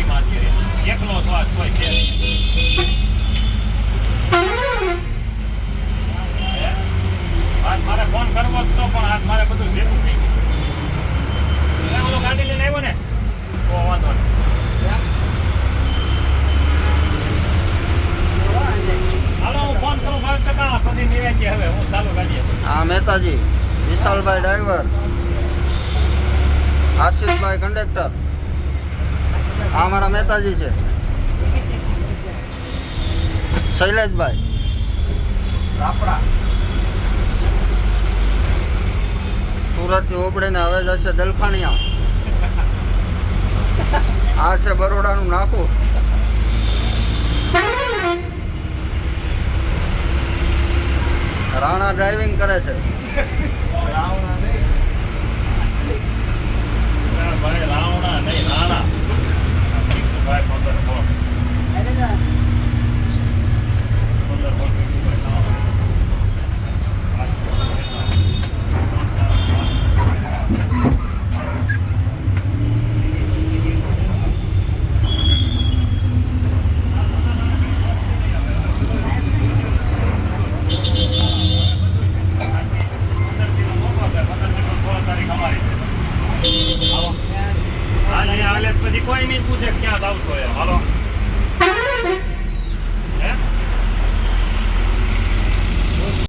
ડ્યુટીમાં છે એકલો શ્વાસ કોઈ છે નહીં. આજ મારે ફોન કરવો જ તો પણ આજ મારે બધું ભેગું થઈ ગયું. ઓલો ગાડી લઈને આવ્યો ને તો વાંધો નહીં. હાલો હું ફોન કરું 5% પછી નિરાંતે હવે હું ચાલુ ગાડીએ. આ મહેતાજી, વિશાલભાઈ ડ્રાઈવર, આશીષભાઈ કંડક્ટર. આ અમારા મહેતાજી છે, શૈલેષભાઈ રાપડા. સુરતથી ઉપડીને હવે જશે દલખાણિયા. આ છે બરોડાનું નાકું. રાણા ડ્રાઇવિંગ કરે છે. ભાઈ રાવણા નહીં રાણા. ભાઈ 15 બોલ. 15 બોલ. પછી કોઈ નહીં પૂછે ક્યાં જાવ છો યાર. હાલો